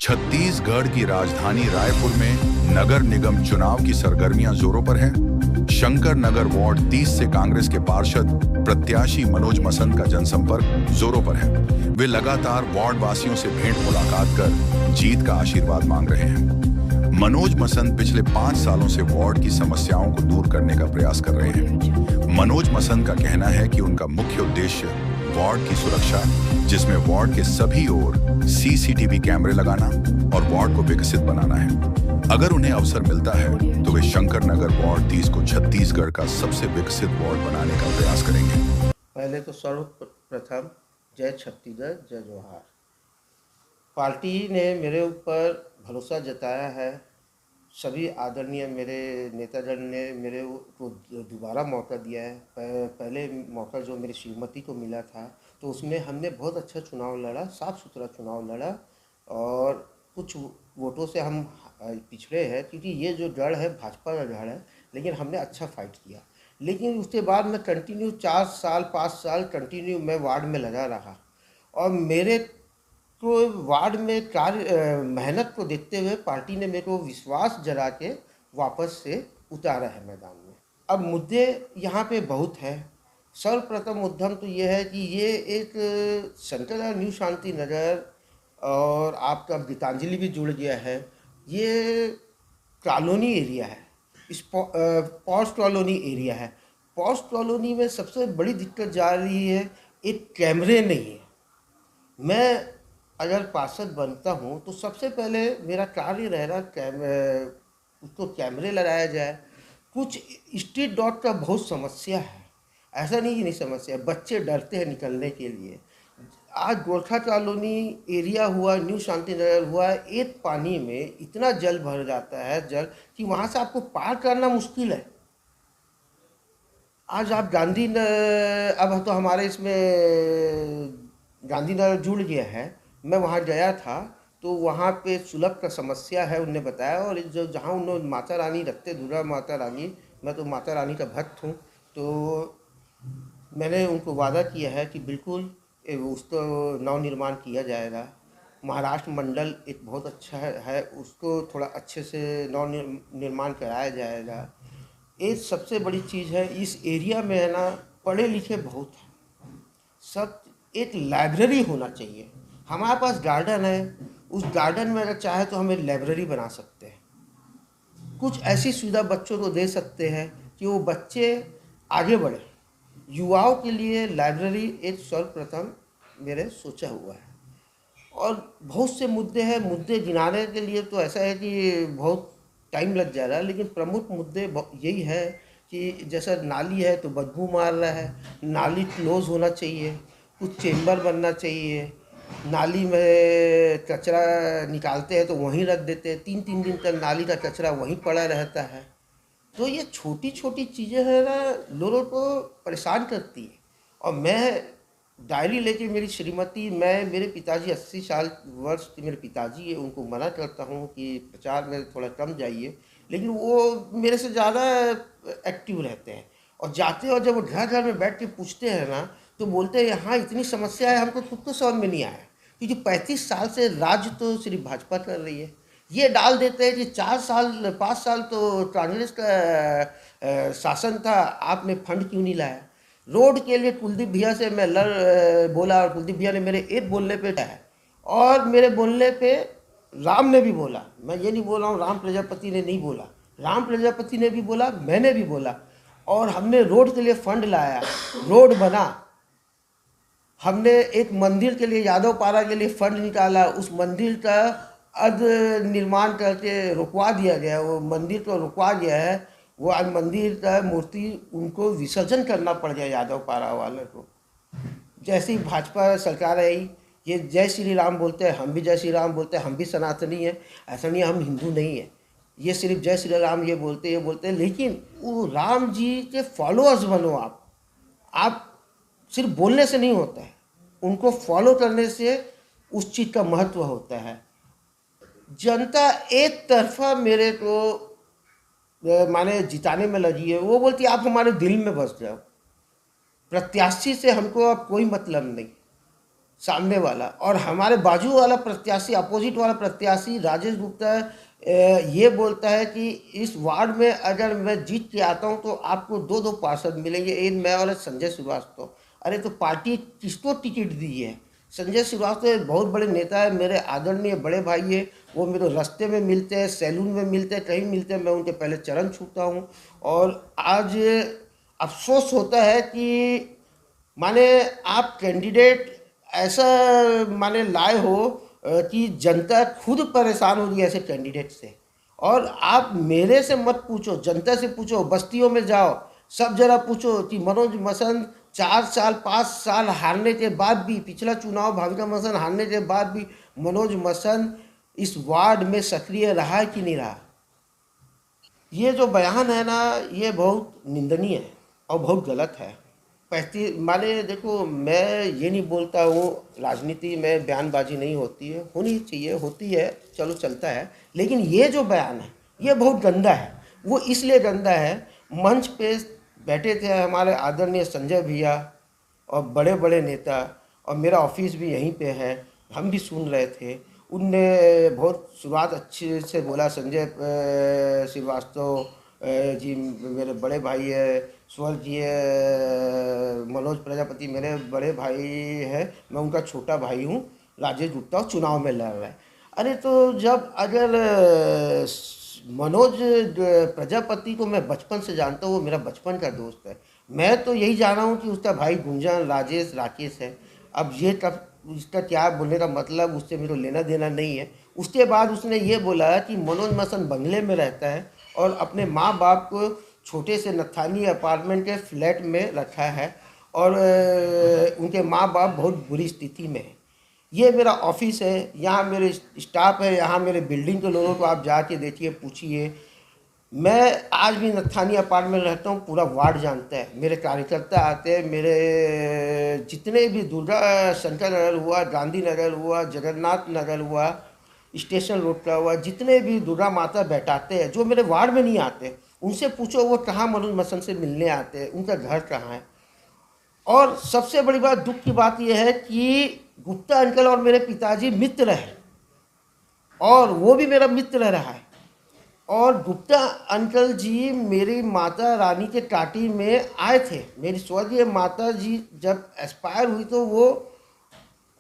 छत्तीसगढ़ की राजधानी रायपुर में नगर निगम चुनाव की सरगर्मियां जोरों पर हैं। शंकर नगर वार्ड 30 से कांग्रेस के पार्षद प्रत्याशी मनोज मसंद का जनसंपर्क जोरों पर है। वे लगातार वार्ड वासियों से भेंट मुलाकात कर जीत का आशीर्वाद मांग रहे हैं। मनोज मसंद पिछले 5 सालों से वार्ड की समस्याओं को दूर करने का प्रयास कर रहे हैं। मनोज मसंद का कहना है कि उनका मुख्य उद्देश्य वार्ड की सुरक्षा, जिसमें वार्ड के सभी ओर सीसीटीवी कैमरे लगाना और वार्ड को विकसित बनाना है। अगर उन्हें अवसर मिलता है तो वे शंकर नगर वार्ड 30 को छत्तीसगढ़ का सबसे विकसित वार्ड बनाने का प्रयास करेंगे। पहले तो सर्वप्रथम जय छत्तीसगढ़, जय जोहार। पार्टी ने मेरे ऊपर भरोसा जताया है। सभी आदरणीय मेरे नेतागण ने मेरे को दोबारा मौका दिया है। पहले मौका जो मेरी श्रीमती को मिला था तो उसमें हमने बहुत अच्छा चुनाव लड़ा, साफ़ सुथरा चुनाव लड़ा और कुछ वोटों से हम पिछड़े हैं, क्योंकि ये जो जड़ है भाजपा का जड़ है, लेकिन हमने अच्छा फाइट किया। लेकिन उसके बाद मैं कंटिन्यू 4 साल 5 साल कंटिन्यू मैं वार्ड में लगा रहा और मेरे तो वार्ड में कार्य मेहनत को देखते हुए पार्टी ने मेरे को विश्वास जगा के वापस से उतारा है मैदान में। अब मुद्दे यहाँ पे बहुत है। सर्वप्रथम मुद्दा तो ये है कि ये एक सेंट्रल न्यू शांति नगर और आपका गीतांजलि भी जुड़ गया है। ये कॉलोनी एरिया है, इस पॉश कॉलोनी एरिया है। पॉश कॉलोनी में सबसे बड़ी दिक्कत जा रही है, एक कैमरे नहीं है। मैं अगर पार्षद बनता हूँ तो सबसे पहले मेरा कार्य रहेगा उसको कैमरे लगाया जाए। कुछ स्ट्रीट डॉग का बहुत समस्या है, ऐसा नहीं कि नहीं समस्या, बच्चे डरते हैं निकलने के लिए। आज गोरखा कॉलोनी एरिया हुआ, न्यू शांति नगर हुआ, एक पानी में इतना जल भर जाता है जल कि वहाँ से आपको पार करना मुश्किल है। आज आप अब तो हमारे इसमें गांधीनगर जुड़ गया है। मैं वहाँ गया था तो वहाँ पे सुलभ का समस्या है, उन्होंने बताया। और जो जहाँ उन्होंने माता रानी रखते, दुर्गा माता रानी, मैं तो माता रानी का भक्त हूँ, तो मैंने उनको वादा किया है कि बिल्कुल उसको नवनिर्माण किया जाएगा। महाराष्ट्र मंडल एक बहुत अच्छा है, उसको थोड़ा अच्छे से नवनिर्माण कराया जाएगा। एक सबसे बड़ी चीज़ है, इस एरिया में है ना, पढ़े लिखे बहुत हैं सब। एक लाइब्रेरी होना चाहिए। हमारे पास गार्डन है, उस गार्डन में अगर चाहे तो हम एक लाइब्रेरी बना सकते हैं। कुछ ऐसी सुविधा बच्चों को दे सकते हैं कि वो बच्चे आगे बढ़े। युवाओं के लिए लाइब्रेरी एक सर्वप्रथम मेरे सोचा हुआ है। और बहुत से मुद्दे हैं, मुद्दे गिनाने के लिए तो ऐसा है कि बहुत टाइम लग जा रहा है, लेकिन प्रमुख मुद्दे यही है कि जैसा नाली है तो बदबू मार रहा है, नाली क्लोज होना चाहिए, कुछ चेंबर बनना चाहिए। नाली में कचरा निकालते हैं तो वहीं रख देते हैं, 3-3 दिन तक नाली का कचरा वहीं पड़ा रहता है। तो ये छोटी छोटी चीज़ें हैं ना, लोगों को परेशान करती है। और मैं डायरी लेके मेरी श्रीमती, मेरे पिताजी 80 साल वर्ष के मेरे पिताजी है, उनको मना करता हूँ कि प्रचार में थोड़ा कम जाइए, लेकिन वो मेरे से ज़्यादा एक्टिव रहते हैं। और जाते और जब वो घर घर में बैठ के पूछते हैं ना, तो बोलते हैं यहाँ इतनी समस्या है, हमको खुद तो समझ में नहीं आया, क्योंकि 35 साल से राज्य तो सिर्फ भाजपा कर रही है। ये डाल देते हैं कि 4 साल 5 साल तो कांग्रेस का शासन था, आपने फंड क्यों नहीं लाया। रोड के लिए कुलदीप भैया से मैं बोला और कुलदीप भैया ने मेरे एक बोलने पे है, और मेरे बोलने पे राम ने भी बोला। मैं ये नहीं बोल रहा हूँ राम प्रजापति ने नहीं बोला, राम प्रजापति ने भी बोला, मैंने भी बोला। और हमने रोड के लिए फंड लाया, रोड बना। हमने एक मंदिर के लिए, यादव पारा के लिए फंड निकाला, उस मंदिर का अर्ध निर्माण करके रुकवा दिया गया, वो मंदिर को रुकवा गया है। वो आज मंदिर का मूर्ति उनको विसर्जन करना पड़ गया यादव पारा वाले को। जैसे ही भाजपा सरकार आई, ये जय श्री राम बोलते हैं, हम भी जय श्री राम बोलते हैं, हम भी सनातनी हैं, ऐसा नहीं हम हिंदू नहीं हैं। ये सिर्फ जय श्री राम ये बोलते हैं, लेकिन वो राम जी के फॉलोअर्स बनो। आप सिर्फ बोलने से नहीं होता है, उनको फॉलो करने से उस चीज़ का महत्व होता है। जनता एक तरफा मेरे को माने जिताने में लगी है। वो बोलती है आप हमारे दिल में बस जाओ, प्रत्याशी से हमको अब कोई मतलब नहीं। सामने वाला, और हमारे बाजू वाला प्रत्याशी, अपोजिट वाला प्रत्याशी राजेश गुप्ता ये बोलता है कि इस वार्ड में अगर मैं जीत के आता हूँ तो आपको दो दो पार्षद मिलेंगे, एक मैं और एक संजय श्रीवास्तव। अरे तो पार्टी किसको टिकट दी है? संजय श्रीवास्तव एक बहुत बड़े नेता है, मेरे आदरणीय बड़े भाई है, वो मेरे रास्ते में मिलते हैं, सैलून में मिलते हैं, कहीं मिलते हैं, मैं उनके पहले चरण छूता हूँ। और आज अफसोस होता है कि माने आप कैंडिडेट ऐसा माने लाए हो कि जनता खुद परेशान हो रही है ऐसे कैंडिडेट से। और आप मेरे से मत पूछो, जनता से पूछो, बस्तियों में जाओ, सब जरा पूछो कि मनोज मसंद 4 साल 5 साल हारने के बाद भी, पिछला चुनाव भाविका मसंद हारने के बाद भी मनोज मसंद इस वार्ड में सक्रिय रहा कि नहीं रहा। ये जो बयान है ना, ये बहुत निंदनीय है और बहुत गलत है। माने देखो, मैं ये नहीं बोलता हूँ राजनीति में बयानबाजी नहीं होती है, होनी चाहिए, होती है, चलो चलता है, लेकिन ये जो बयान है ये बहुत गंदा है। वो इसलिए गंदा है, मंच पे बैठे थे हमारे आदरणीय संजय भैया और बड़े बड़े नेता, और मेरा ऑफिस भी यहीं पे है, हम भी सुन रहे थे। उनने बहुत शुरुआत अच्छे से बोला, संजय श्रीवास्तव जी मेरे बड़े भाई है, स्वर्गीय मनोज प्रजापति मेरे बड़े भाई है, मैं उनका छोटा भाई हूँ, राजेश गुप्ता चुनाव में लड़ रहा है। अरे तो जब अगर मनोज प्रजापति को मैं बचपन से जानता हूँ, वो मेरा बचपन का दोस्त है, मैं तो यही जाना हूँ कि उसका भाई गुंजन, राजेश, राकेश है। अब ये तब इसका क्या बोलने का मतलब, उससे मेरे को लेना देना नहीं है। उसके बाद उसने ये बोला कि मनोज मसंद बंगले में रहता है और अपने माँ बाप को छोटे से नथानी अपार्टमेंट के फ्लैट में रखा है, और उनके माँ बाप बहुत बुरी स्थिति में है। ये मेरा ऑफिस है, यहाँ मेरे स्टाफ है, यहाँ मेरे बिल्डिंग के लोगों को आप जाके देखिए, पूछिए। मैं आज भी नथानी अपार्टमेंट में रहता हूँ, पूरा वार्ड जानता है, मेरे कार्यकर्ता आते हैं, मेरे जितने भी दुर्गा शंकर नगर हुआ, गांधी नगर हुआ, जगन्नाथ नगर हुआ, स्टेशन रोड का हुआ, जितने भी दुर्गा माता बैठाते हैं जो मेरे वार्ड में नहीं आते, उनसे पूछो वो कहाँ मनोज मसंद से मिलने आते हैं, उनका घर कहाँ है। और सबसे बड़ी बात, दुख की बात यह है कि गुप्ता अंकल और मेरे पिताजी मित्र हैं, और वो भी मेरा मित्र रहा है। और गुप्ता अंकल जी मेरी माता रानी के टाटी में आए थे, मेरी स्वर्गीय माता जी जब एक्सपायर हुई तो वो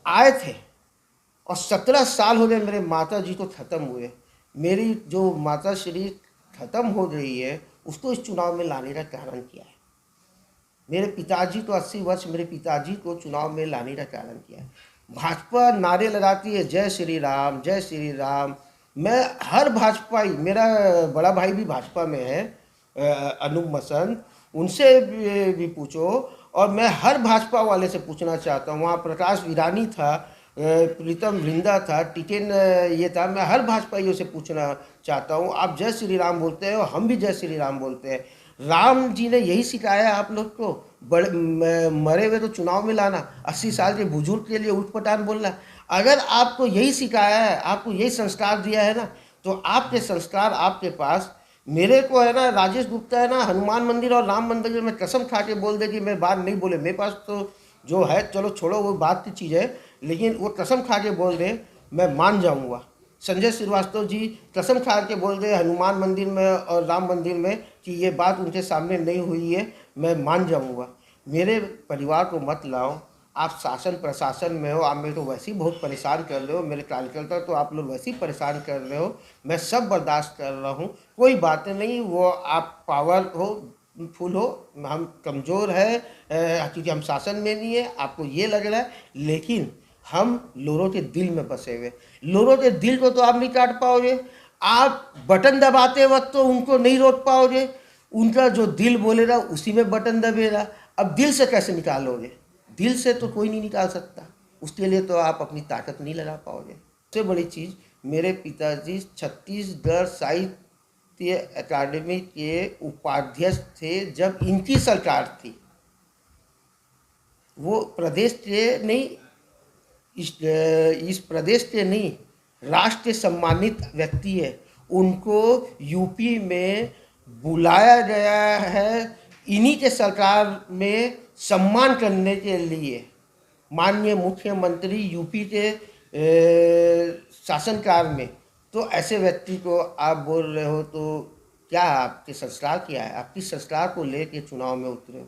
आए थे, और 17 साल हो गए मेरे माता जी को ख़त्म हुए। मेरी जो माता श्री ख़त्म हो गई है, उसको इस चुनाव में लाने का कारण क्या है? मेरे पिताजी तो 80 वर्ष मेरे पिताजी को चुनाव में लाने का कारण क्या है? भाजपा नारे लगाती है जय श्री राम, जय श्री राम। मैं हर भाजपाई, मेरा बड़ा भाई भी भाजपा में है, अनूप मसंद, उनसे भी पूछो, और मैं हर भाजपा वाले से पूछना चाहता हूँ। वहाँ प्रकाश ईरानी था, प्रीतम वृंदा था, टिकेन ये था, मैं हर भाजपाइयों से पूछना चाहता हूँ, आप जय श्री राम बोलते हो, हम भी जय श्री राम बोलते हैं। राम जी ने यही सिखाया आप लोग को, बड़े मरे हुए तो चुनाव में लाना, 80 साल के बुजुर्ग के लिए उठ पटान बोलना। अगर आपको यही सिखाया है, आपको यही संस्कार दिया है ना, तो आपके संस्कार आपके पास। मेरे को है ना, राजेश गुप्ता है ना, हनुमान मंदिर और राम मंदिर में कसम खा के बोल दे कि मैं बात नहीं बोले, मेरे पास तो जो है, चलो छोड़ो वो बात की चीज़ है, लेकिन वो कसम खा के बोल दे, मैं मान जाऊंगा। संजय श्रीवास्तव जी कसम खा के बोल दे हनुमान मंदिर में और राम मंदिर में कि ये बात उनके सामने नहीं हुई है, मैं मान जाऊंगा। मेरे परिवार को मत लाओ, आप शासन प्रशासन में हो, आप मेरे को वैसे ही बहुत परेशान कर रहे हो, मेरे कार्यकर्ता तो आप लोग वैसे ही परेशान कर रहे हो, मैं सब बर्दाश्त कर रहा हूँ, कोई बात नहीं। वो आप पावर हो, फुल हो, हम कमज़ोर है क्योंकि हम शासन में नहीं है, आपको ये लग रहा है, लेकिन हम लोगों के दिल में बसे हुए। लोगों के दिल को तो आप नहीं काट पाओगे, आप बटन दबाते वक्त तो उनको नहीं रोक पाओगे, उनका जो दिल बोलेगा उसी में बटन दबेगा। अब दिल से कैसे निकालोगे? दिल से तो कोई नहीं निकाल सकता, उसके लिए तो आप अपनी ताकत नहीं लगा पाओगे। सबसे बड़ी चीज़, मेरे पिताजी छत्तीसगढ़ साहित्य अकादमी के उपाध्यक्ष थे जब इनकी सरकार थी। वो प्रदेश के नहीं, इस प्रदेश के नहीं, राष्ट्र के सम्मानित व्यक्ति है। उनको यूपी में बुलाया गया है इन्हीं के सरकार में सम्मान करने के लिए। माननीय मुख्यमंत्री यूपी के शासनकाल में, तो ऐसे व्यक्ति को आप बोल रहे हो, तो क्या आपके संस्कार क्या है? आप किस संस्कार को लेके चुनाव में उतरे हो?